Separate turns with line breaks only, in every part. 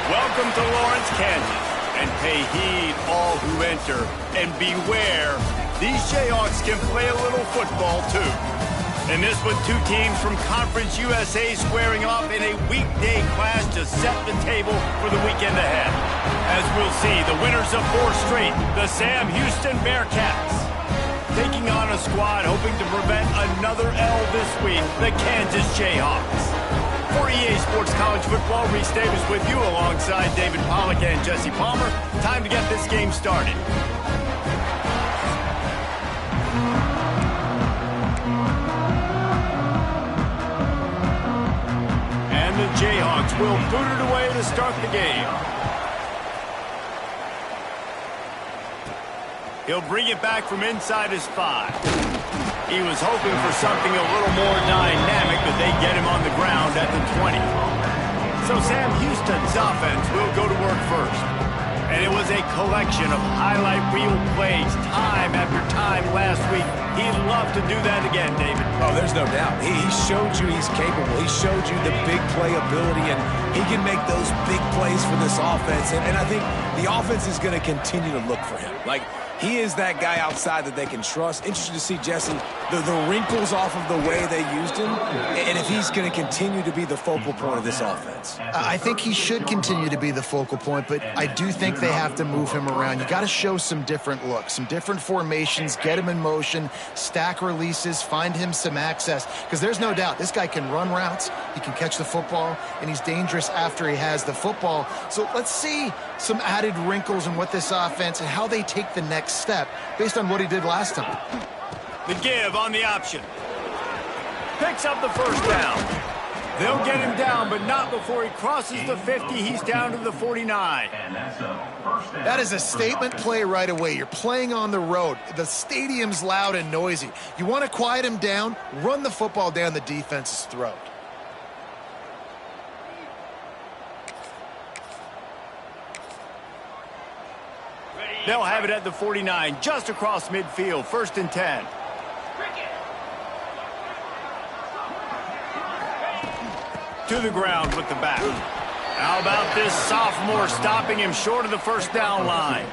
Welcome to Lawrence, Kansas, and pay heed all who enter, and beware, these Jayhawks can play a little football too. And this one, two teams from Conference USA squaring off in a weekday clash to set the table for the weekend ahead. As we'll see, the winners of 4 straight, the Sam Houston Bearcats, taking on a squad hoping to prevent another L this week, the Kansas Jayhawks. For EA Sports College Football, Reese Davis with you alongside David Pollack and Jesse Palmer. Time to get this game started. And the Jayhawks will boot it away to start the game. He'll bring it back from inside his 5. He was hoping for something a little more dynamic, but they get him on the ground at the 20. So Sam Houston's offense will go to work first. And it was a collection of highlight reel plays time after time last week. He'd love to do that again, David.
Oh, there's no doubt. He showed you he's capable. He showed you the big play ability, and he can make those big plays for this offense. And I think the offense is going to continue to look for him. Like, he is that guy outside that they can trust. Interested to see, Jesse, the wrinkles off of the way they used him, and if he's going to continue to be the focal point of this offense.
I think he should continue to be the focal point, but I do think they have to move him around. You got to show some different looks, some different formations, get him in motion, stack releases, find him some access, because there's no doubt this guy can run routes, he can catch the football, and he's dangerous after he has the football. So let's see some added wrinkles in what this offense and how they take the next step based on what he did last time.
The give on the option. Picks up the first down. They'll get him down, but not before he crosses the 50. He's down to the 49.
That is a statement play right away. You're playing on the road. The stadium's loud and noisy. You want to quiet him down, run the football down the defense's throat.
They'll have it at the 49, just across midfield, 1st and 10. To the ground with the back. How about this sophomore stopping him short of the first down line?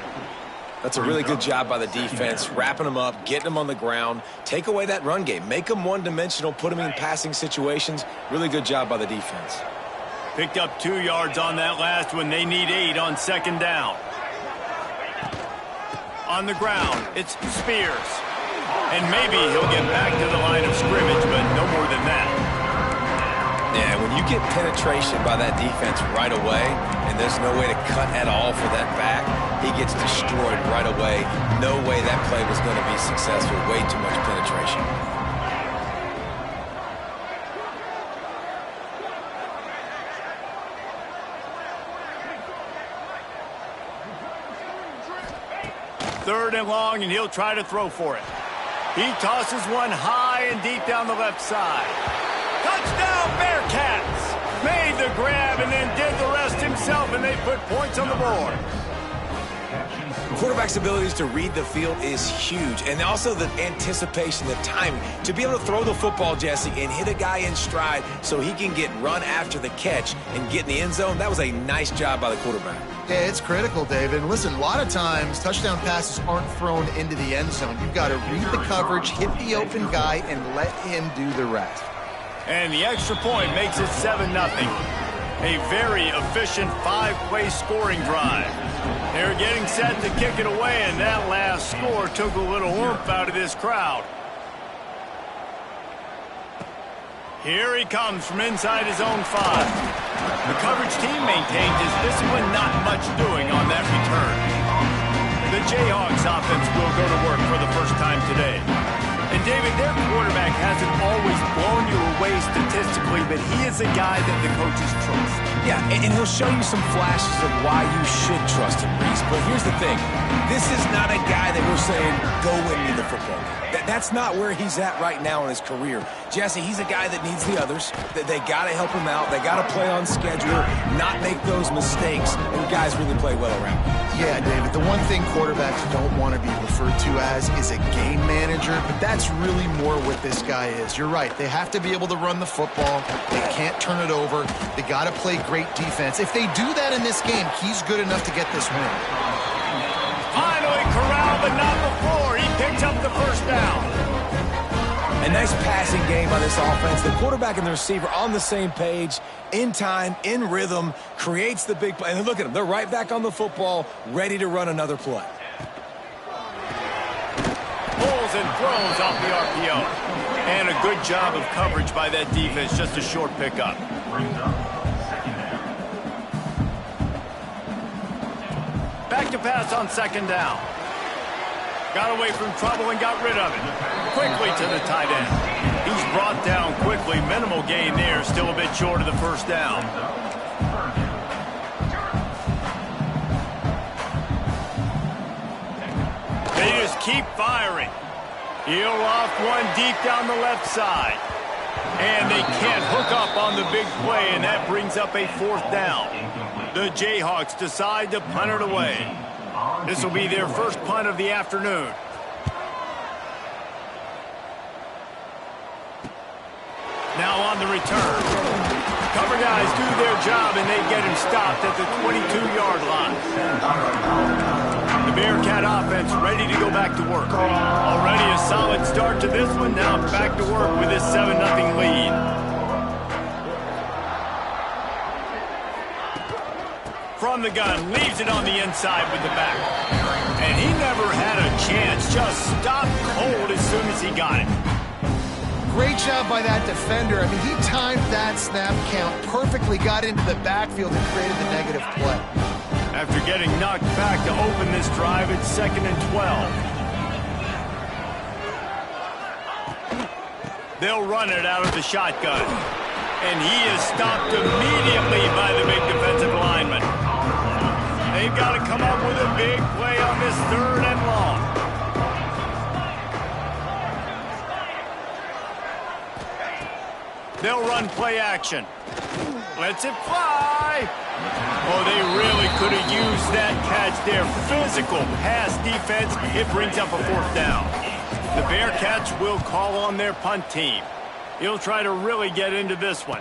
That's a really good job by the defense, wrapping them up, getting them on the ground, take away that run game, make them one-dimensional, put them in passing situations. Really good job by the defense.
Picked up 2 yards on that last one. They need 8 on 2nd down. On the ground, it's Spears. And maybe he'll get back to the line of scrimmage, but no more than that.
Yeah, when you get penetration by that defense right away, and there's no way to cut at all for that back, he gets destroyed right away. No way that play was going to be successful. Way too much penetration.
Third and long, and he'll try to throw for it. He tosses one high and deep down the left side. Touchdown, Bearcats! Made the grab and then did the rest himself, and they put points on the board.
Quarterback's abilities to read the field is huge, and also the anticipation, the timing. To be able to throw the football, Jesse, and hit a guy in stride so he can get run after the catch and get in the end zone, that was a nice job by the quarterback.
Yeah, it's critical, David. And listen, a lot of times touchdown passes aren't thrown into the end zone. You've got to read the coverage, hit the open guy, and let him do the rest.
And the extra point makes it 7-0. A very efficient 5-play scoring drive. They're getting set to kick it away, and that last score took a little oomph out of this crowd. Here he comes from inside his own 5. The coverage team maintained his discipline, not much doing on that return. The Jayhawks offense will go to work for the first time today. And David, their quarterback hasn't always blown you away statistically, but he is a guy that the coaches trust.
Yeah, and he'll show you some flashes of why you should trust him, Reese. But here's the thing. This is not a guy that we're saying, go win me the football game. That's not where he's at right now in his career. Jesse, he's a guy that needs the others. They got to help him out. They got to play on schedule, not make those mistakes, and guys really play well around him.
Yeah, David, the one thing quarterbacks don't want to be referred to as is a game manager, but that's really more what this guy is. You're right. They have to be able to run the football. They can't turn it over. They got to play great defense. If they do that in this game, he's good enough to get this win.
Finally corralled, but not before. He picks up the first down.
A nice passing game by this offense. The quarterback and the receiver on the same page, in time, in rhythm, creates the big play. And look at them. They're right back on the football, ready to run another play.
Pulls and throws off the RPO. And a good job of coverage by that defense. Just a short pickup. Back to pass on second down. Got away from trouble and got rid of it. Quickly to the tight end. He's brought down quickly. Minimal gain there. Still a bit short of the first down. They just keep firing. He'll off one deep down the left side. And they can't hook up on the big play, and that brings up a fourth down. The Jayhawks decide to punt it away. This will be their first punt of the afternoon. Now on the return. Cover guys do their job, and they get him stopped at the 22-yard line. The Bearcat offense ready to go back to work. Already a solid start to this one. Now back to work with this 7-0 lead. From the gun, leaves it on the inside with the back. And he never had a chance, just stopped cold as soon as he got it.
Great job by that defender. I mean, he timed that snap count perfectly, got into the backfield and created the negative play.
After getting knocked back to open this drive, it's 2nd and 12. They'll run it out of the shotgun. And he is stopped immediately by the big defensive lineman. They've got to come up with a big play on this 3rd and long. They'll run play action. Lets it fly. Oh, they really could have used that catch there. Physical pass defense. It brings up a 4th down. The Bearcats will call on their punt team. He'll try to really get into this one.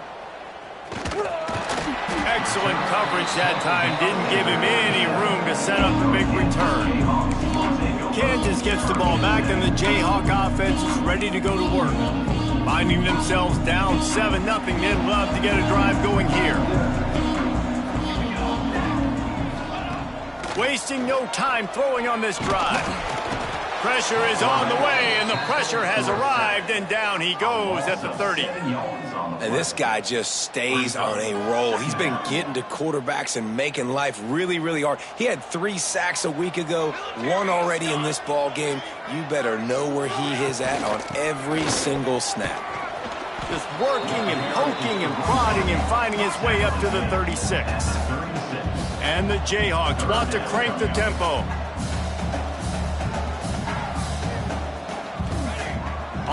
Excellent coverage that time. Didn't give him any room to set up the big return. Kansas gets the ball back, and the Jayhawk offense is ready to go to work. Finding themselves down 7-0, they'd love to get a drive going here. Wasting no time throwing on this drive. Pressure is on the way, and the pressure has arrived, and down he goes at the 30.
And this guy just stays on a roll. He's been getting to quarterbacks and making life really, really hard. He had 3 sacks a week ago, 1 already in this ball game. You better know where he is at on every single snap.
Just working and poking and prodding and finding his way up to the 36. And the Jayhawks want to crank the tempo.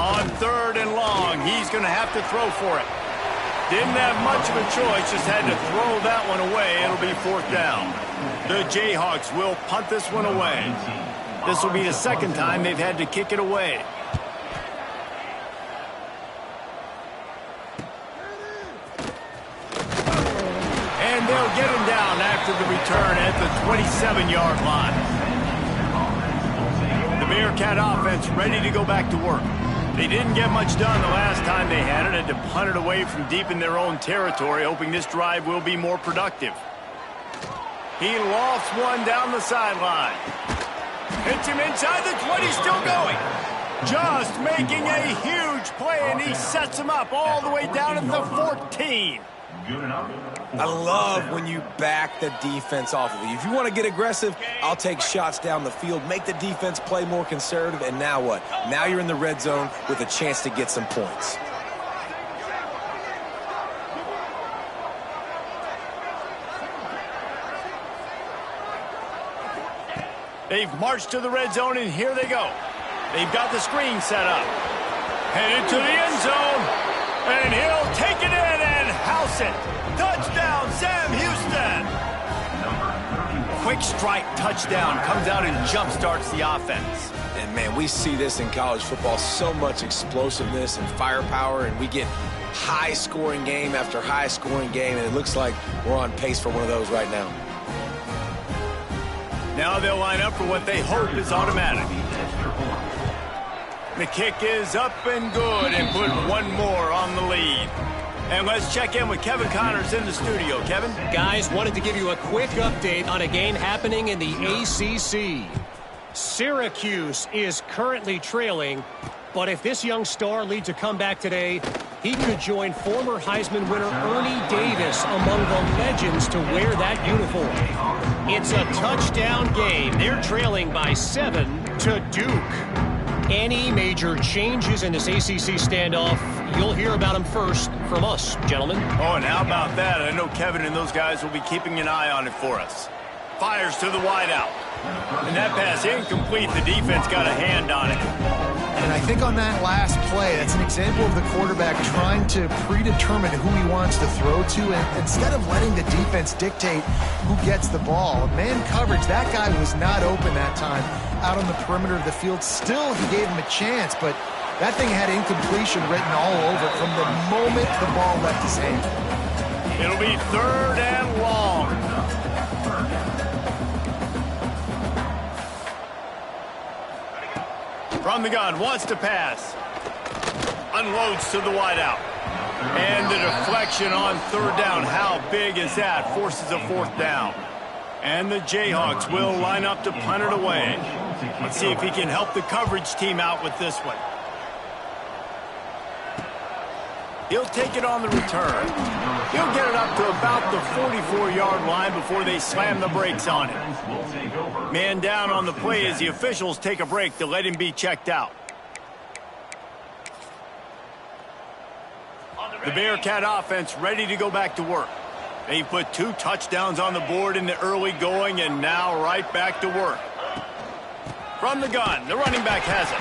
On 3rd and long, he's going to have to throw for it. Didn't have much of a choice, just had to throw that one away. It'll be 4th down. The Jayhawks will punt this one away. This will be the second time they've had to kick it away. And they'll get him down after the return at the 27-yard line. The Bearcat offense ready to go back to work. They didn't get much done the last time they had it, and to punt it away from deep in their own territory, hoping this drive will be more productive. He lofts one down the sideline. Hits him inside the 20, still going. Just making a huge play, and he sets him up all the way down at the 14.
I love when you back the defense off of you. If you want to get aggressive, I'll take shots down the field, make the defense play more conservative, and now what? Now you're in the red zone with a chance to get some points.
They've marched to the red zone, and here they go. They've got the screen set up. Headed to the end zone, and he'll take it in and house it. Touchdown, Sam Houston. Quick strike touchdown comes out and jump-starts the offense.
And, man, we see this in college football, so much explosiveness and firepower, and we get high-scoring game after high-scoring game, and it looks like we're on pace for one of those right now.
Now they'll line up for what they hope is automatic. The kick is up and good, and put one more on the lead. And let's check in with Kevin Connors in the studio. Kevin?
Guys, wanted to give you a quick update on a game happening in the ACC. Syracuse is currently trailing, but if this young star leads a comeback today, he could join former Heisman winner Ernie Davis among the legends to wear that uniform. It's a touchdown game. They're trailing by 7 to Duke. Any major changes in this ACC standoff, you'll hear about them first from us, gentlemen.
Oh, and how about that? I know Kevin and those guys will be keeping an eye on it for us. Fires to the wideout. And that pass incomplete. The defense got a hand on it.
And I think on that last play, that's an example of the quarterback trying to predetermine who he wants to throw to, and instead of letting the defense dictate who gets the ball. Man coverage, that guy was not open that time out on the perimeter of the field. Still, he gave him a chance, but that thing had incompletion written all over it from the moment the ball left his hand.
It'll be 3rd and long. From the gun, wants to pass. Unloads to the wideout. And the deflection on 3rd down. How big is that? Forces a 4th down. And the Jayhawks will line up to punt it away. Let's see if he can help the coverage team out with this one. He'll take it on the return. He'll get it up to about the 44-yard line before they slam the brakes on it. Man down on the play as the officials take a break to let him be checked out. The Bearcat offense ready to go back to work. They put 2 touchdowns on the board in the early going, and now right back to work. From the gun, the running back has it.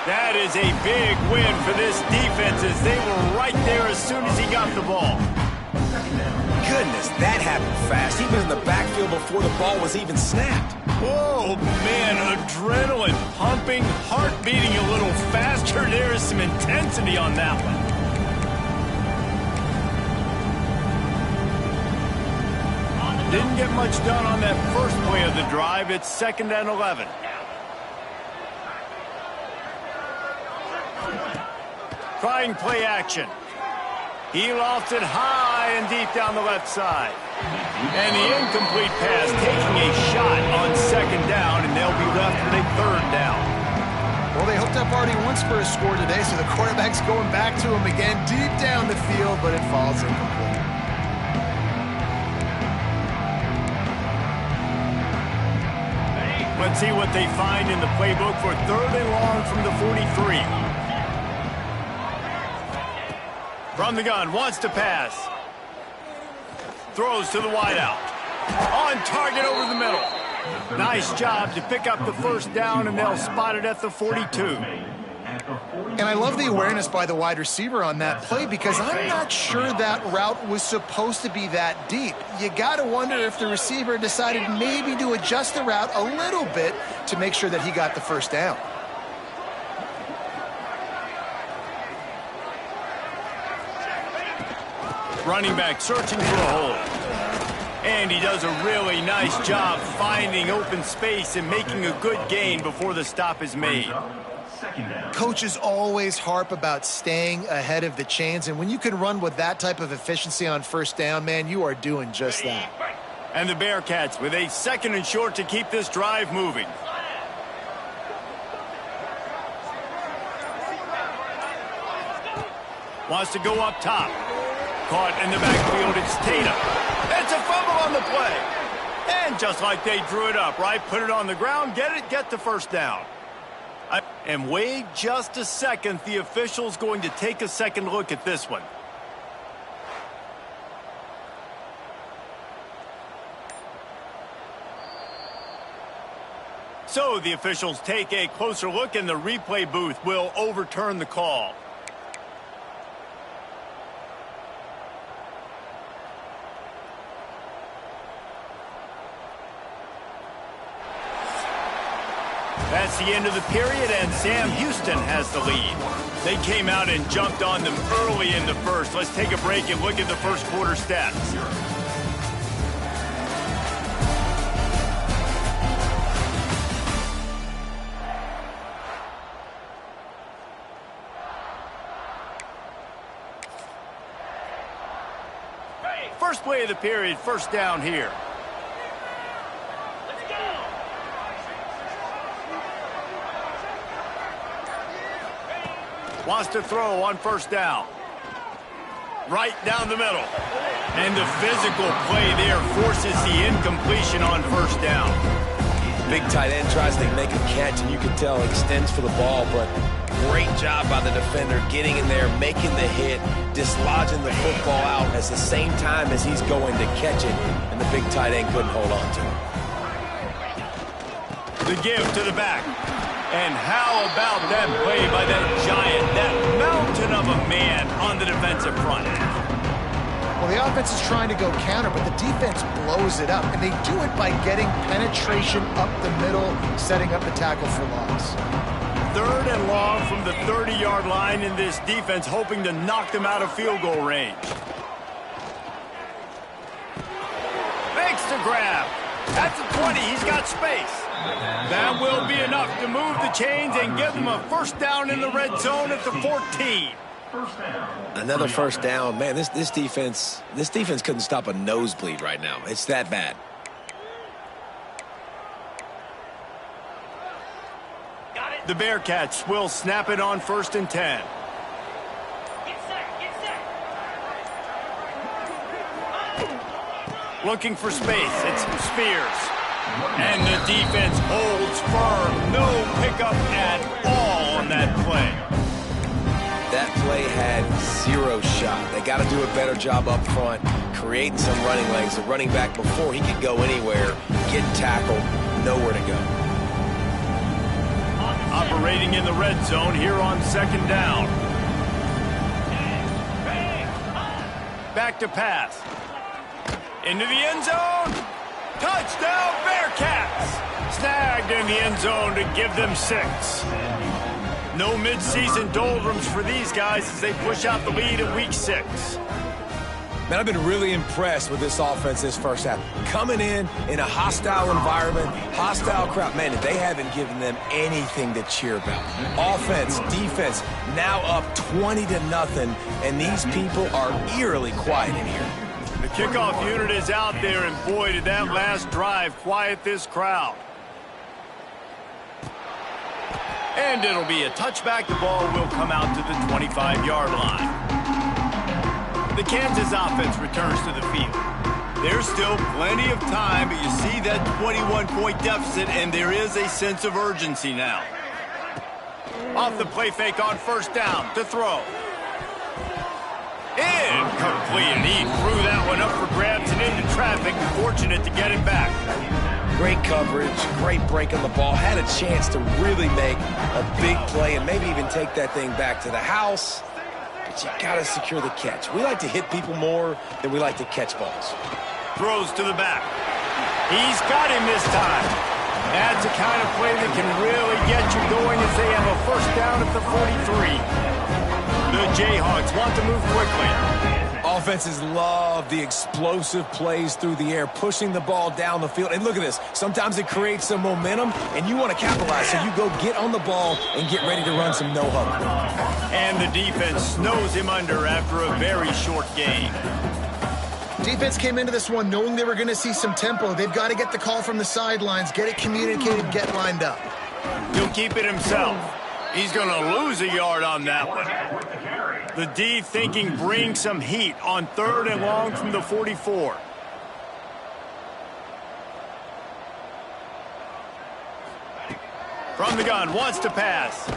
That is a big win for this defense as they were right there as soon as he got the ball.
Goodness, that happened fast. He was in the backfield before the ball was even snapped.
Oh, man, adrenaline pumping, heart beating a little faster. There is some intensity on that one. Didn't get much done on that first play of the drive. It's 2nd and 11. Trying play action. He lofts it high and deep down the left side. And the incomplete pass taking a shot on 2nd down, and they'll be left with a 3rd down.
Well, they hooked up already once for a score today, so the quarterback's going back to him again deep down the field, but it falls incomplete.
Let's see what they find in the playbook for 3rd and long from the 43. From the gun, wants to pass. Throws to the wideout. On target over the middle. Nice job to pick up the 1st down, and they'll spot it at the 42.
And I love the awareness by the wide receiver on that play because I'm not sure that route was supposed to be that deep. You got to wonder if the receiver decided maybe to adjust the route a little bit to make sure that he got the first down.
Running back searching for a hole. And he does a really nice job finding open space and making a good gain before the stop is made.
Coaches always harp about staying ahead of the chains, and when you can run with that type of efficiency on first down, man, you are doing just that.
And the Bearcats with a 2nd and short to keep this drive moving. Wants to go up top. Caught in the backfield, it's Tatum. It's a fumble on the play. And just like they drew it up, right? Put it on the ground, get the first down. And wait just a second. The official's going to take a second look at this one. So the officials take a closer look, and the replay booth will overturn the call. That's the end of the period, and Sam Houston has the lead. They came out and jumped on them early in the first. Let's take a break and look at the first quarter stats. First play of the period, first down here. Wants to throw on first down. Right down the middle. And the physical play there forces the incompletion on first down.
Big tight end tries to make a catch, and you can tell extends for the ball, but great job by the defender getting in there, making the hit, dislodging the football out at the same time as he's going to catch it, and the big tight end couldn't hold on to it.
The give to the back. And how about that play by that giant, that mountain of a man on the defensive front?
Well, the offense is trying to go counter, but the defense blows it up, and they do it by getting penetration up the middle, setting up the tackle for loss.
3rd and long from the 30-yard line in this defense, hoping to knock them out of field goal range. Makes the grab. That's a 20. He's got space. That will be enough to move the chains and give them a first down in the red zone at the 14.
Another first down. Man, this defense couldn't stop a nosebleed right now. It's that bad.
The Bearcats will snap it on 1st and 10. Looking for space. It's Spears. And the defense holds firm. No pickup at all on that play.
That play had 0 shot. They got to do a better job up front, creating some running lanes. The running back, before he could go anywhere, get tackled, nowhere to go.
Operating in the red zone here on 2nd down. Back to pass. Into the end zone. Touchdown, Bearcats! Snagged in the end zone to give them 6. No midseason doldrums for these guys as they push out the lead in Week 6.
Man, I've been really impressed with this offense this first half. Coming in a hostile environment, hostile crowd. Man, they haven't given them anything to cheer about. Offense, defense, now up 20-0, and these people are eerily quiet in here.
The kickoff unit is out there, and boy, did that last drive quiet this crowd. And it'll be a touchback. The ball will come out to the 25-yard line. The Kansas offense returns to the field. There's still plenty of time, but you see that 21-point deficit, and there is a sense of urgency now. Off the play fake on first down to throw. Incomplete, and he threw that one up for grabs and into traffic. Fortunate to get it back.
Great coverage, great break on the ball. Had a chance to really make a big play and maybe even take that thing back to the house. But you got to secure the catch. We like to hit people more than we like to catch balls.
Throws to the back. He's got him this time. That's the kind of play that can really get you going as they have a first down at the 43. The Jayhawks want to move quickly.
Offenses love the explosive plays through the air, pushing the ball down the field. And look at this. Sometimes it creates some momentum, and you want to capitalize. So you go get on the ball and get ready to run some no-huddle.
And the defense snows him under after a very short game.
Defense came into this one knowing they were going to see some tempo. They've got to get the call from the sidelines, get it communicated, get lined up.
He'll keep it himself. He's going to lose a yard on that one. The D thinking bring some heat on 3rd and long from the 44. From the gun, wants to pass.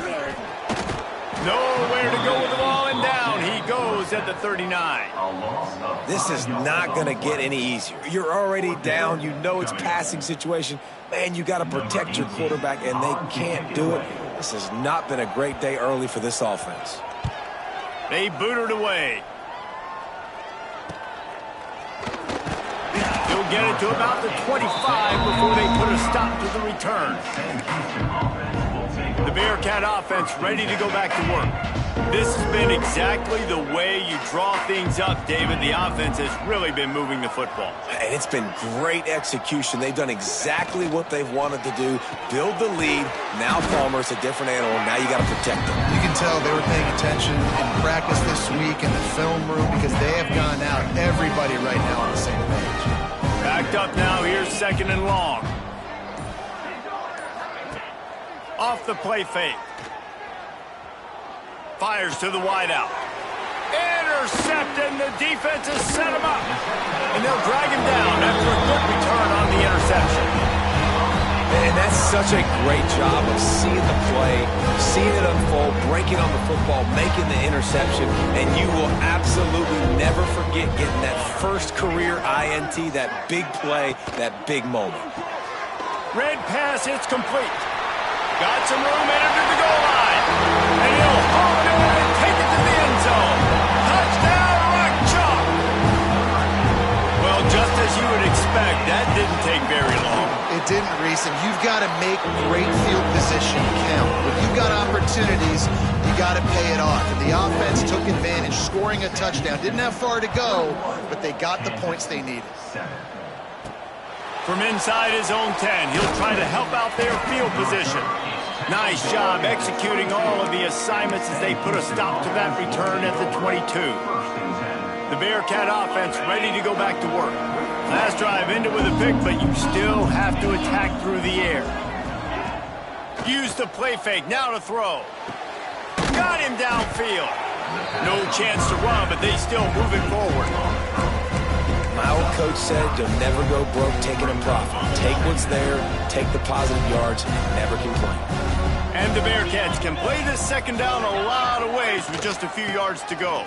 Nowhere to go with the ball, and down he goes at the 39.
This is not going to get any easier. You're already down. You know it's passing situation. Man, you got to protect your quarterback, and they can't do it. This has not been a great day early for this offense.
They boot it away. He'll get it to about the 25 before they put a stop to the return. The Bearcat offense ready to go back to work. This has been exactly the way you draw things up, David. The offense has really been moving the football.
And it's been great execution. They've done exactly what they've wanted to do. Build the lead. Now Palmer's a different animal. Now you got to protect them.
You can tell they were paying attention in practice this week in the film room because they have gone out. Everybody right now on the same page.
Backed up now. Here's 2nd and long. Off the play fake. Fires to the wideout. Intercept, and the defense has set him up. And they'll drag him down after a good return on the interception.
And that's such a great job of seeing the play, seeing it unfold, breaking on the football, making the interception, and you will absolutely never forget getting that first career INT, that big play, that big moment.
Red pass, it's complete. Got some room, entered to the goal line. And he'll haul it in and take it to the end zone. Touchdown, Rock Chalk. Well, just as you would expect, that didn't take very long.
It didn't, Reese, and you've got to make great field position count. When you've got opportunities, you got to pay it off. And the offense took advantage, scoring a touchdown. Didn't have far to go, but they got the points they needed.
From inside his own 10, he'll try to help out their field position. Nice job executing all of the assignments as they put a stop to that return at the 22. The Bearcat offense ready to go back to work. Last drive ended with a pick, but you still have to attack through the air. Use the play fake, now to throw. Got him downfield. No chance to run, but they still move it forward.
My old coach said you'll never go broke taking a profit. Take what's there, take the positive yards, never complain.
And the Bearcats can play this 2nd down a lot of ways with just a few yards to go.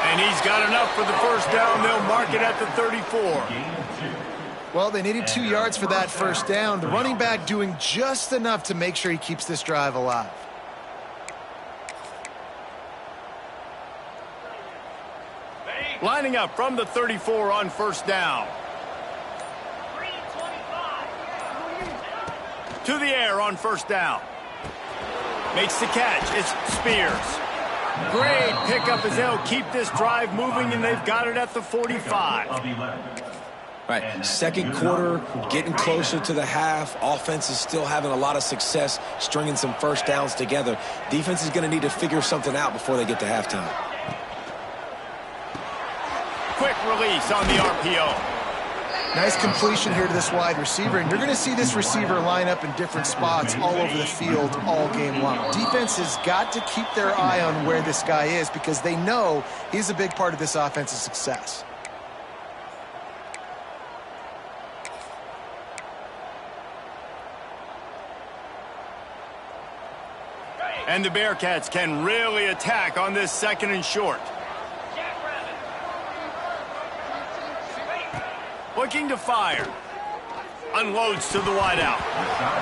And he's got enough for the first down. They'll mark it at the 34.
Well, they needed 2 yards for that first down. The running back doing just enough to make sure he keeps this drive alive.
Lining up from the 34 on first down. To the air on first down. Makes the catch. It's Spears. Great pickup as they'll keep this drive moving, and they've got it at the 45.
Right, 2nd quarter, getting closer to the half. Offense is still having a lot of success stringing some first downs together. Defense is going to need to figure something out before they get to halftime.
Quick release on the RPO.
Nice completion here to this wide receiver, and you're going to see this receiver line up in different spots all over the field all game long. Defense has got to keep their eye on where this guy is because they know he's a big part of this offense's success.
And the Bearcats can really attack on this 2nd and short. Looking to fire. Unloads to the wideout.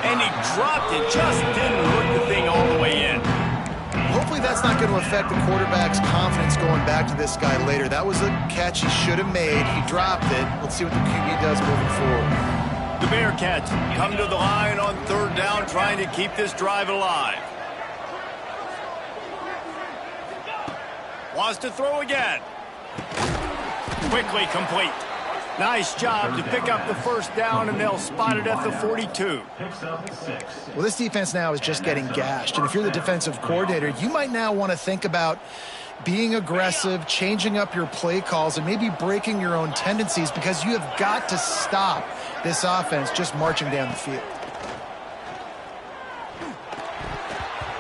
And he dropped it. Just didn't hook the thing all the way in.
Hopefully that's not going to affect the quarterback's confidence going back to this guy later. That was a catch he should have made. He dropped it. Let's see what the QB does moving forward.
The Bearcats come to the line on third down, trying to keep this drive alive. Wants to throw again. Quickly complete. Nice job to pick up the first down, and they'll spot it at the 42.
Well, this defense now is just getting gashed, and if you're the defensive coordinator, you might now want to think about being aggressive, changing up your play calls, and maybe breaking your own tendencies, because you have got to stop this offense just marching down the field.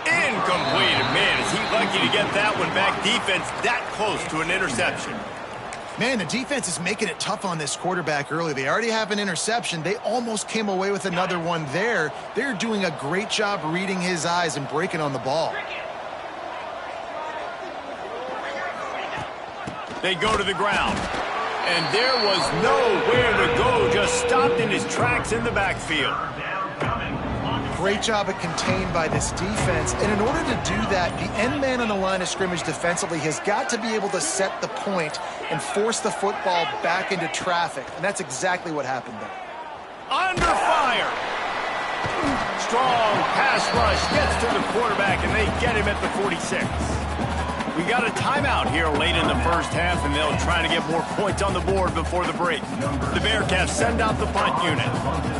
Incomplete. Man, is he lucky to get that one back. Defense that close to an interception.
Man, the defense is making it tough on this quarterback early. They already have an interception. They almost came away with another one there. They're doing a great job reading his eyes and breaking on the ball.
They go to the ground. And there was nowhere to go. Just stopped in his tracks in the backfield.
Great job of contained by this defense. And in order to do that, the end man on the line of scrimmage defensively has got to be able to set the point and force the football back into traffic. And that's exactly what happened there.
Under fire. Strong pass rush gets to the quarterback, and they get him at the 46. We got a timeout here late in the first half, and they'll try to get more points on the board before the break. The Bearcats send out the punt unit.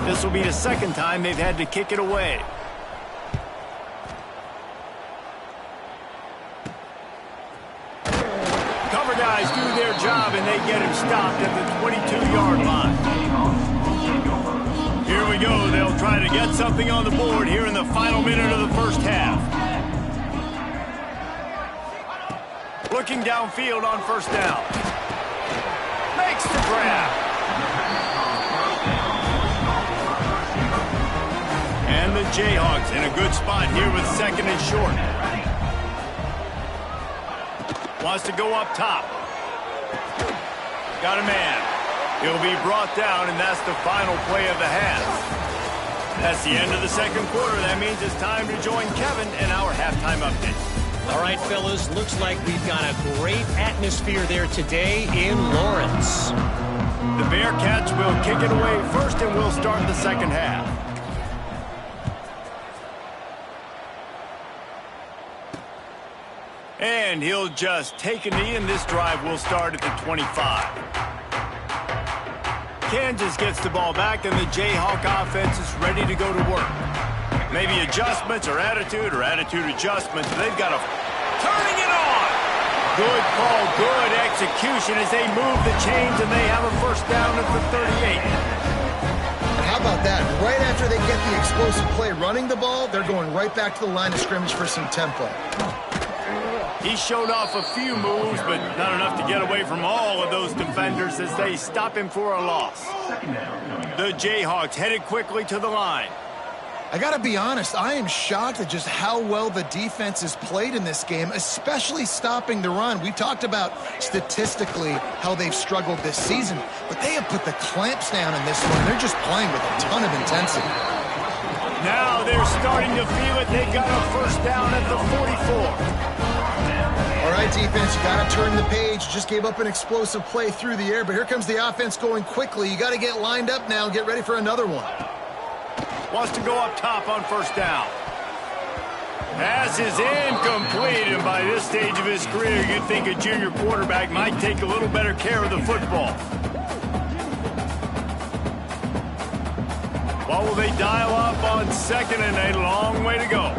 This will be the second time they've had to kick it away. Cover guys do their job, and they get him stopped at the 22-yard line. Here we go. They'll try to get something on the board here in the final minute of the first half. Looking downfield on first down. Makes the grab. And the Jayhawks in a good spot here with second and short. Wants to go up top. Got a man. He'll be brought down, and that's the final play of the half. That's the end of the second quarter. That means it's time to join Kevin in our halftime update.
All right, fellas, looks like we've got a great atmosphere there today in Lawrence.
The Bearcats will kick it away first, and we'll start the second half. And he'll just take a knee, and this drive will start at the 25. Kansas gets the ball back, and the Jayhawk offense is ready to go to work. Maybe adjustments or attitude adjustments. They've got a turning it on. Good call, good execution as they move the chains, and they have a first down at the 38.
And how about that? Right after they get the explosive play running the ball, they're going right back to the line of scrimmage for some tempo.
He showed off a few moves, but not enough to get away from all of those defenders as they stop him for a loss. The Jayhawks headed quickly to the line.
I got to be honest, I am shocked at just how well the defense has played in this game, especially stopping the run. We've talked about statistically how they've struggled this season, but they have put the clamps down in this one. They're just playing with a ton of intensity.
Now they're starting to feel it. They got a first down at the 44.
All right, defense, you got to turn the page. Just gave up an explosive play through the air, but here comes the offense going quickly. You got to get lined up now and get ready for another one.
Wants to go up top on first down. Pass is incomplete, and by this stage of his career, you'd think a junior quarterback might take a little better care of the football. What will they dial up on second, and a long way to go.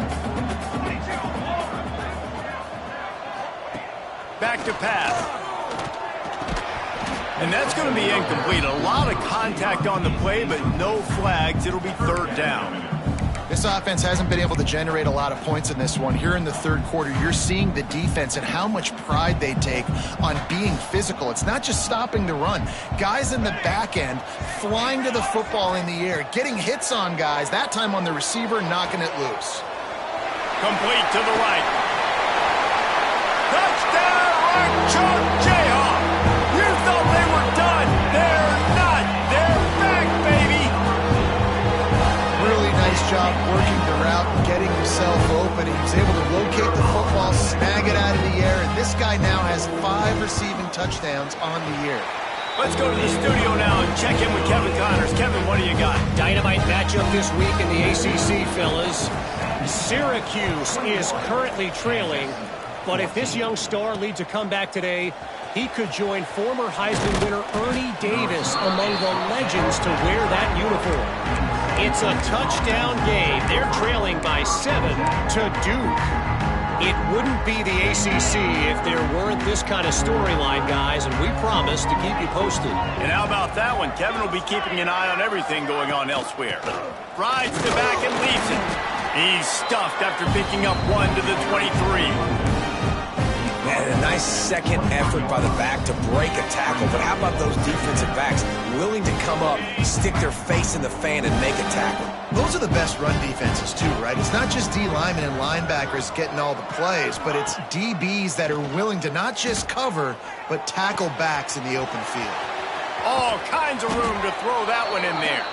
Back to pass. And that's going to be incomplete. A lot of contact on the play, but no flags. It'll be third down.
This offense hasn't been able to generate a lot of points in this one. Here in the third quarter, you're seeing the defense and how much pride they take on being physical. It's not just stopping the run. Guys in the back end flying to the football in the air, getting hits on guys, that time on the receiver, knocking it loose.
Complete to the right. Touchdown, Archon Jayhawk. You thought they were done. They're not. They're back, baby.
himself open. He was able to locate the football, snag it out of the air, and this guy now has 5 receiving touchdowns on the year.
Let's go to the studio now and check in with Kevin Connors. Kevin, what do you got?
Dynamite matchup this week in the ACC, fellas. Syracuse is currently trailing, but if this young star leads a comeback today, he could join former Heisman winner Ernie Davis among the legends to wear that uniform. It's a touchdown game. They're trailing by 7 to Duke. It wouldn't be the ACC if there weren't this kind of storyline, guys, and we promise to keep you posted.
And how about that one? Kevin will be keeping an eye on everything going on elsewhere. Rides to back and leaves it. He's stuffed after picking up 1 to the 23.
And a nice second effort by the back to break a tackle. But how about those defensive backs willing to come up, stick their face in the fan, and make a tackle?
Those are the best run defenses, too, right? It's not just D linemen and linebackers getting all the plays, but it's DBs that are willing to not just cover, but tackle backs in the open field.
All kinds of room to throw that one in there.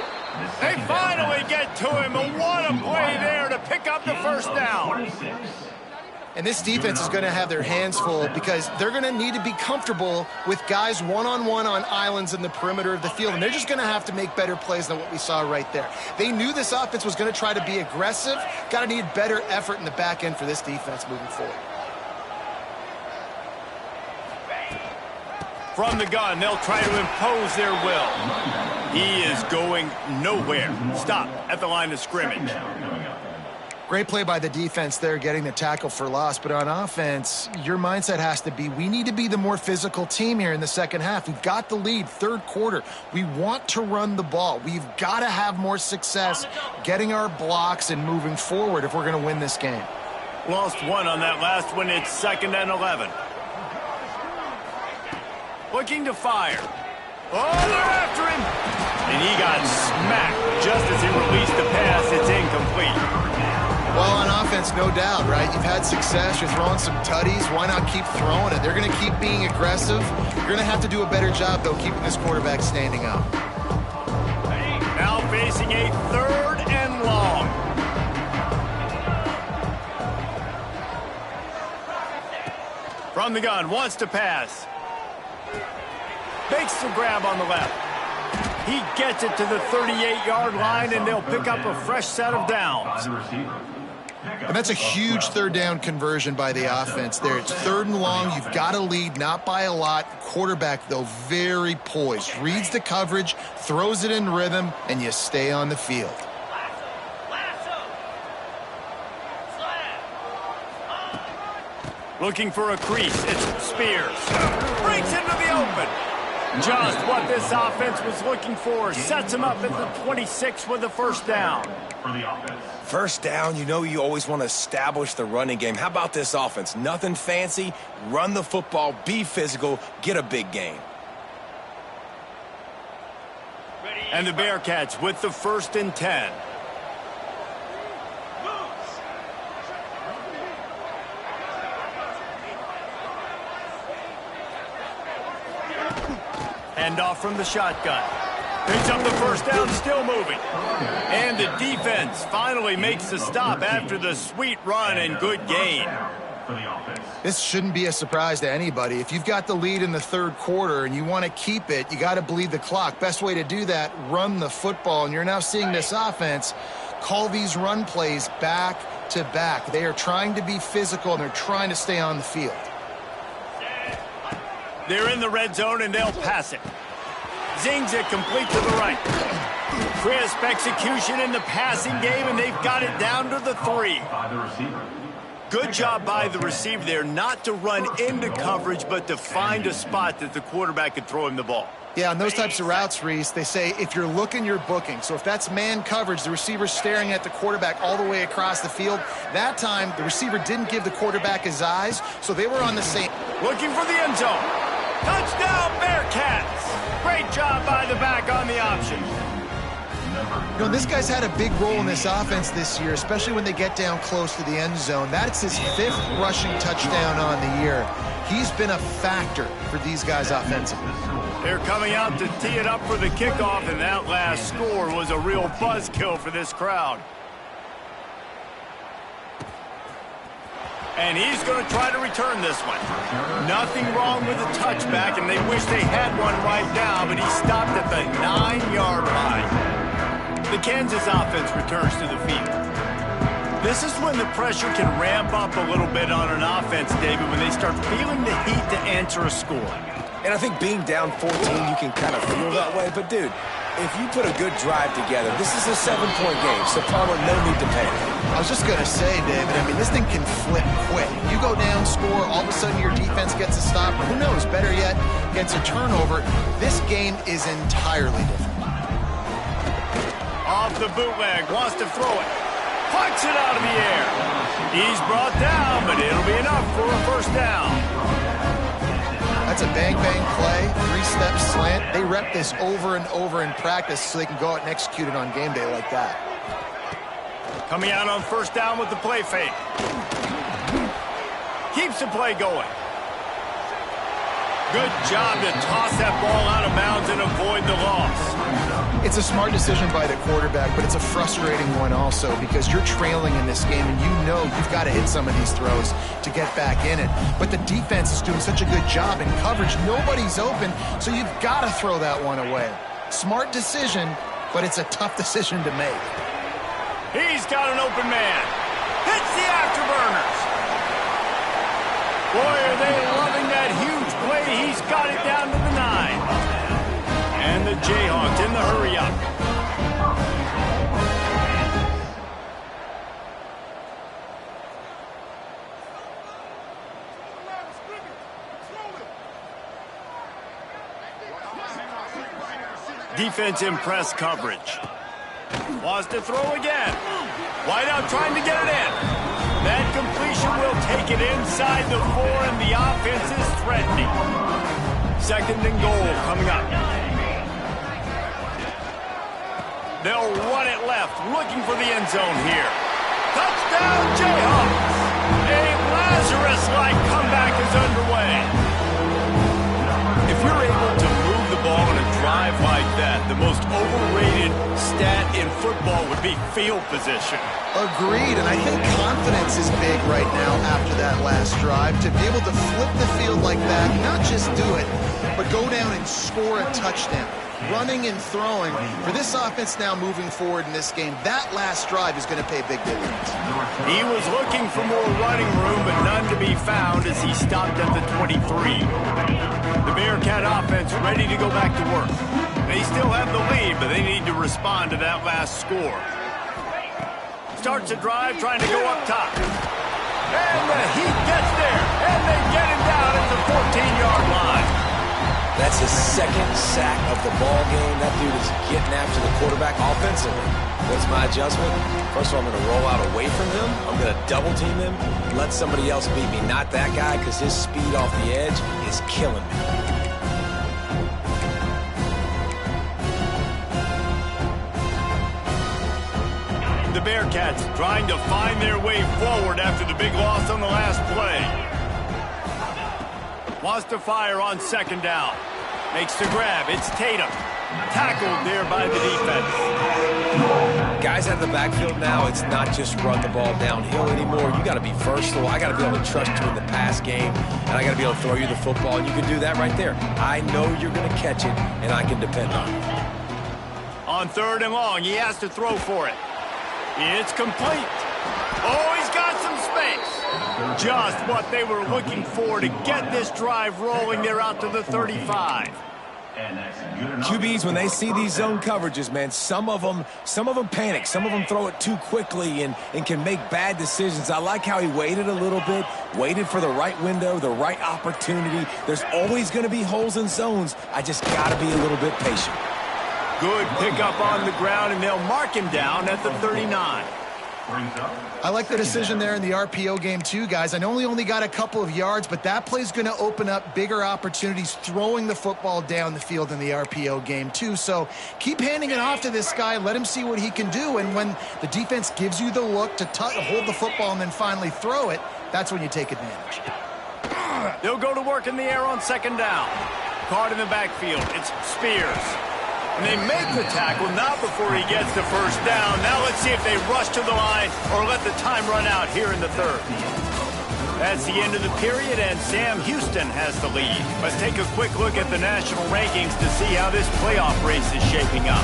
They finally get to him, and what a play there to pick up the first down.
And this defense is going to have their hands full because they're going to need to be comfortable with guys one-on-one on islands in the perimeter of the field, and they're just going to have to make better plays than what we saw right there. They knew this offense was going to try to be aggressive. Got to need better effort in the back end for this defense moving forward.
From the gun, they'll try to impose their will. He is going nowhere. Stop at the line of scrimmage.
Great play by the defense there, getting the tackle for loss. But on offense, your mindset has to be, we need to be the more physical team here in the second half. We've got the lead, third quarter. We want to run the ball. We've got to have more success getting our blocks and moving forward if we're going to win this game.
Lost 1 on that last one. It's 2nd and 11. Looking to fire. Oh, they're after him. And he got smacked just as he released the pass. It's incomplete.
Well, on offense, no doubt, right? You've had success. You're throwing some tutties. Why not keep throwing it? They're going to keep being aggressive. You're going to have to do a better job, though, keeping this quarterback standing up.
Now facing a 3rd and long. From the gun, wants to pass. Makes the grab on the left. He gets it to the 38-yard line, and they'll pick up a fresh set of downs.
And that's a huge 3rd down conversion by the offense there. It's 3rd and long. You've got to lead, not by a lot. Quarterback, though, very poised. Reads the coverage, throws it in rhythm, and you stay on the field.
Looking for a crease. It's Spears. Breaks into the open. Just what this offense was looking for. Sets him up at the 26 with the first down.
First down, you know you always want to establish the running game. How about this offense? Nothing fancy. Run the football, be physical, get a big gain.
And the Bearcats with the 1st and 10. Hand off from the shotgun. Picks up the first down, still moving. And the defense finally makes the stop after the sweet run and good gain.
This shouldn't be a surprise to anybody. If you've got the lead in the 3rd quarter and you want to keep it, you got to bleed the clock. Best way to do that, run the football. And you're now seeing this offense call these run plays back to back. They are trying to be physical, and they're trying to stay on the field.
They're in the red zone, and they'll pass it. Zings it complete to the right. Crisp execution in the passing game, and they've got it down to the 3. Good job by the receiver there, not to run into coverage, but to find a spot that the quarterback could throw him the ball.
Yeah, on those types of routes, Reese, they say if you're looking, you're booking. So if that's man coverage, the receiver's staring at the quarterback all the way across the field. That time, the receiver didn't give the quarterback his eyes, so they were on the same.
Looking for the end zone. Touchdown, Bearcats. Great job by the back on the option.
You know, this guy's had a big role in this offense this year, especially when they get down close to the end zone. That's his 5th rushing touchdown on the year. He's been a factor for these guys offensively.
They're coming out to tee it up for the kickoff, and that last score was a real buzzkill for this crowd. And he's going to try to return this one. Nothing wrong with the touchback, and they wish they had one right now, but he stopped at the 9-yard line. The Kansas offense returns to the field. This is when the pressure can ramp up a little bit on an offense, David, when they start feeling the heat to answer a score.
And I think being down 14, you can kind of feel that way. But, dude, if you put a good drive together, this is a 7-point game, so Palmer, no need to panic.
I was just going to say, David, I mean, this thing can flip quick. You go down, score, all of a sudden your defense gets a stop, or who knows, better yet, gets a turnover. This game is entirely different.
Off the bootleg, wants to throw it. Pucks it out of the air. He's brought down, but it'll be enough for a first down.
That's a bang-bang play, 3-step slant. They rep this over and over in practice so they can go out and execute it on game day like that.
Coming out on first down with the play fake. Keeps the play going. Good job to toss that ball out of bounds and avoid the loss.
It's a smart decision by the quarterback, but it's a frustrating one also because you're trailing in this game and you know you've got to hit some of these throws to get back in it. But the defense is doing such a good job in coverage. Nobody's open, so you've got to throw that one away. Smart decision, but it's a tough decision to make.
He's got an open man. Hits the afterburners. Boy, are they loving that huge play. He's got it down to the 9. And the Jayhawks in the hurry-up. Defense in press coverage. Wants to throw again. Wideout trying to get it in. That completion will take it inside the 4, and the offense is threatening. 2nd and goal coming up. They'll run it left, looking for the end zone here. Touchdown, Jayhawks! A Lazarus-like comeback is underway. If you're able to move the ball in a drive like that, the most overrated stat in football would be field position.
Agreed, and I think confidence is big right now after that last drive. To be able to flip the field like that, not just do it, but go down and score a touchdown. Running and throwing. For this offense now moving forward in this game, that last drive is going to pay big dividends.
He was looking for more running room, but none to be found as he stopped at the 23. The Bearcat offense ready to go back to work. They still have the lead, but they need to respond to that last score. Starts a drive, trying to go up top. And the Heat gets there, and they get him down at the 14-yard line.
That's his 2nd sack of the ball game. That dude is getting after the quarterback offensively. What's my adjustment? First of all, I'm going to roll out away from him. I'm going to double team him, let somebody else beat me. Not that guy, because his speed off the edge is killing me.
The Bearcats trying to find their way forward after the big loss on the last play. Wants to fire on 2nd down. Makes the grab. It's Tatum. Tackled there by the defense.
Guys out of the backfield now, it's not just run the ball downhill anymore. You got to be versatile. I got to be able to trust you in the pass game, and I got to be able to throw you the football, and you can do that right there. I know you're going to catch it, and I can depend on it.
On 3rd and long, he has to throw for it. It's complete. Oh, he's got some space. Just what they were looking for to get this drive rolling. They're out to the 35.
QBs, when they see these zone coverages, man, some of them panic. Some of them throw it too quickly and can make bad decisions. I like how he waited a little bit, waited for the right window, the right opportunity. There's always going to be holes in zones. I just got to be a little bit patient.
Good pickup on the ground, and they'll mark him down at the 39.
I like the decision there in the RPO game too, guys. I know he only got a couple of yards, but that play's going to open up bigger opportunities throwing the football down the field in the RPO game too. So keep handing it off to this guy. Let him see what he can do. And when the defense gives you the look to hold the football and then finally throw it, that's when you take advantage.
They'll go to work in the air on 2nd down. Caught in the backfield. It's Spears. And they make the tackle, not before he gets the first down. Now let's see if they rush to the line or let the time run out here in the 3rd. That's the end of the period, and Sam Houston has the lead. Let's take a quick look at the national rankings to see how this playoff race is shaping up.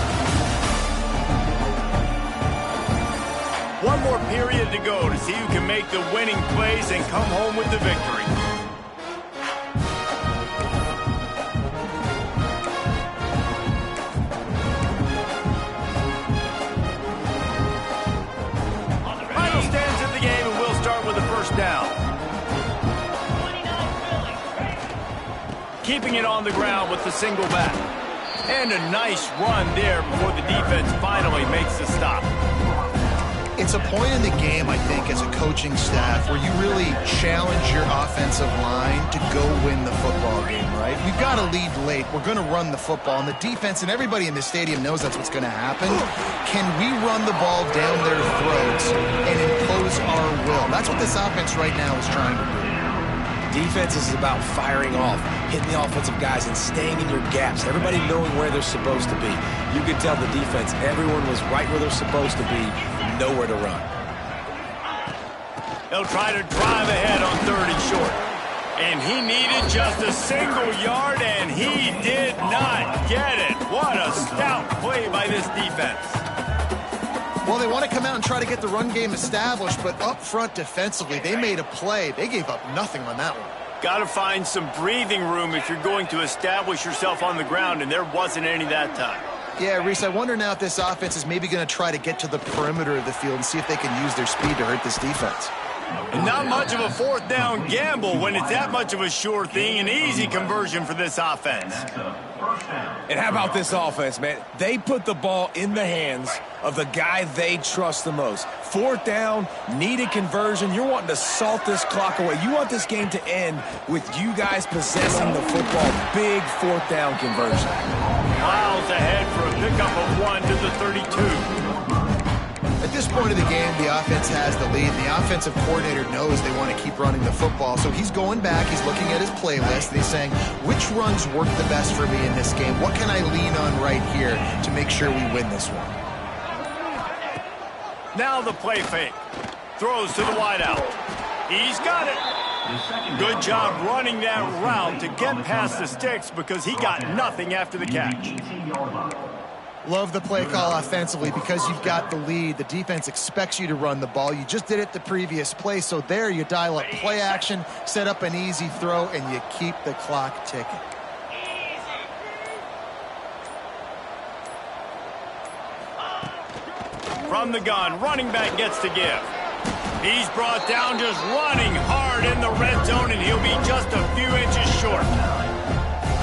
One more period to go to see who can make the winning plays and come home with the victory. Final stands of the game, and we'll start with the first down. Keeping it on the ground with the single back. And a nice run there before the defense finally makes the stop.
It's a point in the game, I think, as a coaching staff where you really challenge your offensive line to go win the football game, right? We've got to lead late. We're going to run the football, and the defense and everybody in the stadium knows that's what's going to happen. Can we run the ball down their throats and impose our will? That's what this offense right now is trying to do.
Defense is about firing off, hitting the offensive guys, and staying in your gaps. Everybody knowing where they're supposed to be. You could tell the defense, everyone was right where they're supposed to be, nowhere to run.
They'll try to drive ahead on 3rd and short. And he needed just a single yard, and he did not get it. What a stout play by this defense.
Well, they want to come out and try to get the run game established, but up front defensively, they made a play. They gave up nothing on that one.
Got to find some breathing room if you're going to establish yourself on the ground, and there wasn't any that time.
Yeah, Reese, I wonder now if this offense is maybe going to try to get to the perimeter of the field and see if they can use their speed to hurt this defense.
And not much of a 4th down gamble when it's that much of a sure thing. An easy conversion for this offense.
And how about this offense, man? They put the ball in the hands of the guy they trust the most. 4th down, needed conversion. You're wanting to salt this clock away. You want this game to end with you guys possessing the football. Big 4th down conversion.
Miles ahead for a pickup of 1 to the 32.
At this point of the game, the offense has the lead. The offensive coordinator knows they want to keep running the football. So he's going back, he's looking at his playlist, and he's saying, which runs work the best for me in this game? What can I lean on right here to make sure we win this one?
Now the play fake. Throws to the wideout. He's got it. Good job running that route to get past the sticks because he got nothing after the catch.
Love the play call offensively because you've got the lead. The defense expects you to run the ball. You just did it the previous play, so there you dial up play action, set up an easy throw, and you keep the clock ticking.
From the gun, running back gets to give. He's brought down just running hard in the red zone, and he'll be just a few inches short.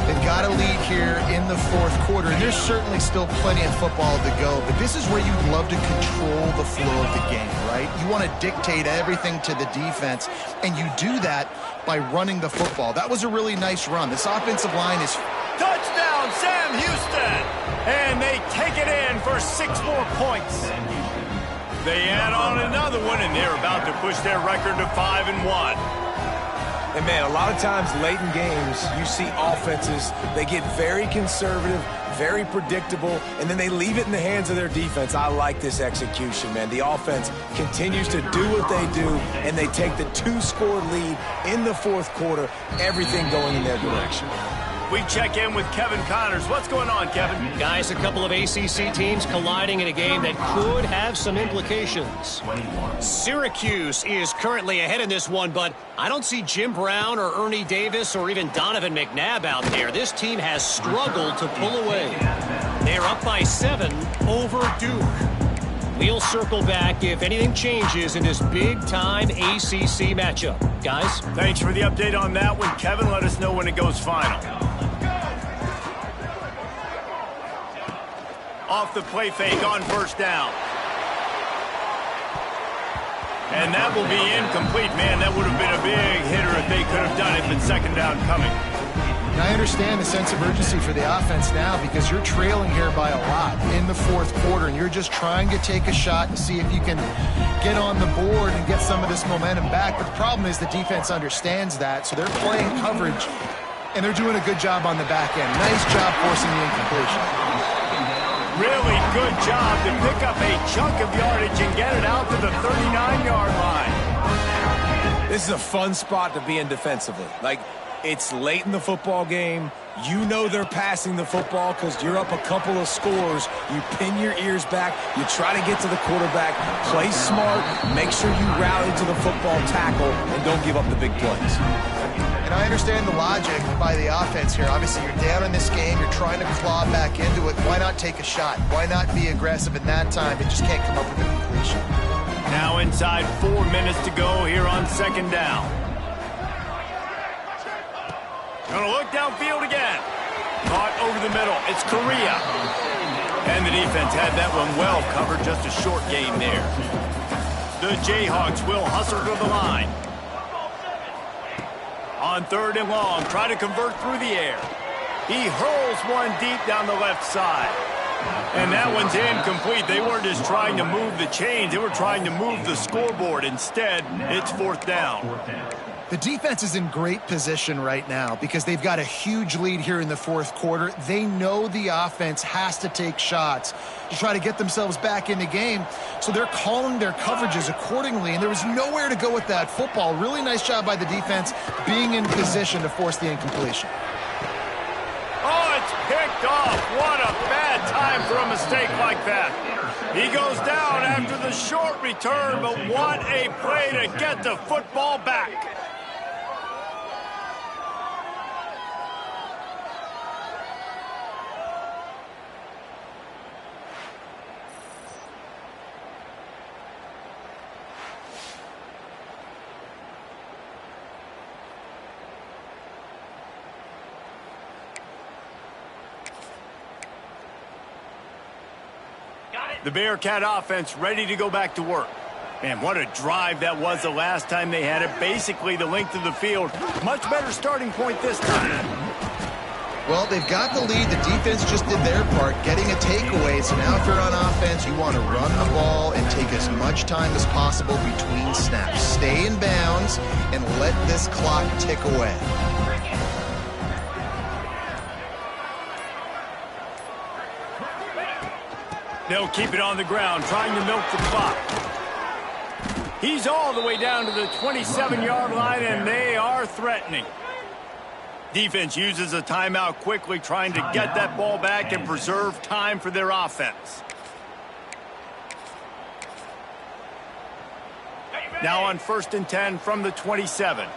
They've got a lead here in the 4th quarter, and there's certainly still plenty of football to go, but this is where you'd love to control the flow of the game, right? You want to dictate everything to the defense, and you do that by running the football. That was a really nice run. This offensive line is...
Touchdown, Sam Houston! And they take it in for 6 more points. They add on another one, and they're about to push their record to 5-1.
And, man, a lot of times late in games, you see offenses, they get very conservative, very predictable, and then they leave it in the hands of their defense. I like this execution, man. The offense continues to do what they do, and they take the 2-score lead in the 4th quarter, everything going in their direction.
We check in with Kevin Connors. What's going on, Kevin?
Guys, a couple of ACC teams colliding in a game that could have some implications. Syracuse is currently ahead in this one, but I don't see Jim Brown or Ernie Davis or even Donovan McNabb out there. This team has struggled to pull away. They're up by 7 over Duke. We'll circle back if anything changes in this big-time ACC matchup. Guys?
Thanks for the update on that one, Kevin. Let us know when it goes final. Off the play fake on 1st down. And that will be incomplete. Man, that would have been a big hitter if they could have done it, but 2nd down coming.
And I understand the sense of urgency for the offense now because you're trailing here by a lot in the 4th quarter, and you're just trying to take a shot and see if you can get on the board and get some of this momentum back. But the problem is the defense understands that, so they're playing coverage, and they're doing a good job on the back end. Nice job forcing the incompletion.
Really good job to pick up a chunk of yardage and get it out to the 39-yard line.
This is a fun spot to be in defensively. Like, it's late in the football game. You know they're passing the football because you're up a couple of scores. You pin your ears back. You try to get to the quarterback. Play smart. Make sure you rally to the football tackle and don't give up the big plays.
And I understand the logic by the offense here. Obviously, you're down in this game. You're trying to claw back into it. Why not take a shot? Why not be aggressive in that time? They just can't come up with a completion.
Now inside 4 minutes to go here on second down. Gonna look downfield again. Caught over the middle. It's Correa. And the defense had that one well covered. Just a short gain there. The Jayhawks will hustle to the line. On third and long, try to convert through the air. He hurls one deep down the left side. And that one's incomplete. They weren't just trying to move the chains. They were trying to move the scoreboard. Instead, it's fourth down.
The defense is in great position right now because they've got a huge lead here in the fourth quarter. They know the offense has to take shots to try to get themselves back in the game. So they're calling their coverages accordingly, and there was nowhere to go with that football. Really nice job by the defense being in position to force the incompletion.
Oh, it's picked off. What a bad time for a mistake like that. He goes down after the short return, but what a play to get the football back. The Bearcat offense ready to go back to work. Man, what a drive that was the last time they had it. Basically the length of the field. Much better starting point this time.
Well, they've got the lead. The defense just did their part, getting a takeaway. So now if you're on offense, you want to run the ball and take as much time as possible between snaps. Stay in bounds and let this clock tick away.
They'll keep it on the ground, trying to milk the clock. He's all the way down to the 27-yard line, and they are threatening. Defense uses a timeout quickly, trying to get that ball back and preserve time for their offense. Now on 1st and 10 from the 27.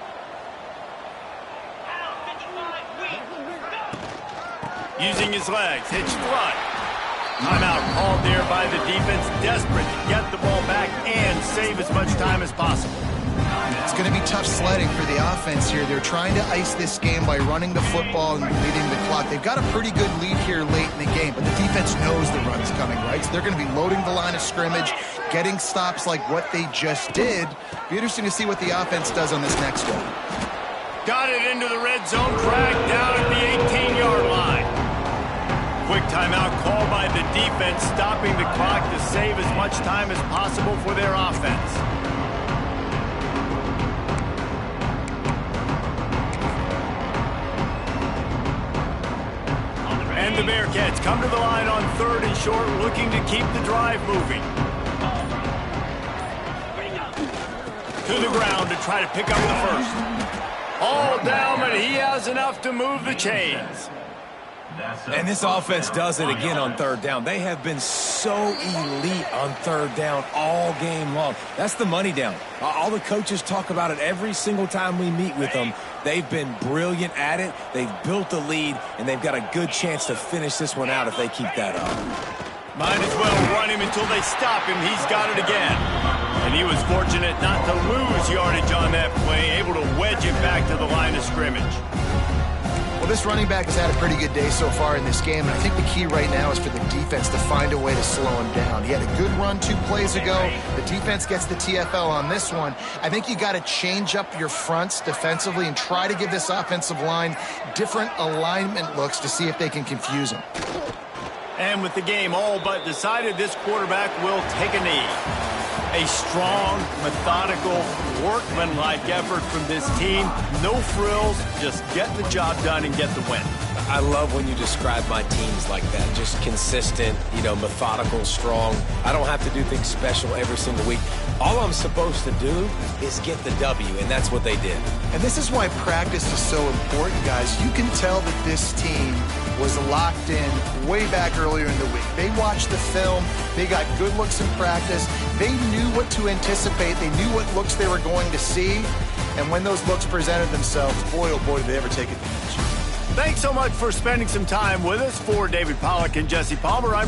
Using his legs, hitched front. Timeout called there by the defense, desperate to get the ball back and save as much time as possible.
It's going to be tough sledding for the offense here. They're trying to ice this game by running the football and leading the clock. They've got a pretty good lead here late in the game, but the defense knows the run's coming, right? So they're going to be loading the line of scrimmage, getting stops like what they just did. Be interesting to see what the offense does on this next one.
Got it into the red zone, dragged down at the 18-yard line. Quick timeout called by the defense, stopping the clock to save as much time as possible for their offense. And the Bearcats come to the line on 3rd and short, looking to keep the drive moving. To the ground to try to pick up the first. All down, but he has enough to move the chains.
And this offense does it again on 3rd down. They have been so elite on 3rd down all game long. That's the money down. All the coaches talk about it every single time we meet with them. They've been brilliant at it. They've built the lead, and they've got a good chance to finish this one out if they keep that up.
Might as well run him until they stop him. He's got it again. And he was fortunate not to lose yardage on that play, able to wedge it back to the line of scrimmage.
Well, this running back has had a pretty good day so far in this game, and I think the key right now is for the defense to find a way to slow him down. He had a good run 2 plays ago. The defense gets the TFL on this one. I think you got to change up your fronts defensively and try to give this offensive line different alignment looks to see if they can confuse him.
And with the game all but decided, this quarterback will take a knee. A strong, methodical, workmanlike effort from this team. No frills, just get the job done and get the win.
I love when you describe my teams like that. Just consistent, methodical, strong. I don't have to do things special every single week. All I'm supposed to do is get the W, and that's what they did.
And this is why practice is so important, guys. You can tell that this team was locked in way back earlier in the week. They watched the film. They got good looks in practice. They knew what to anticipate. They knew what looks they were going to see. And when those looks presented themselves, boy, oh boy, did they ever take advantage.
Thanks so much for spending some time with us. For David Pollack and Jesse Palmer, I'm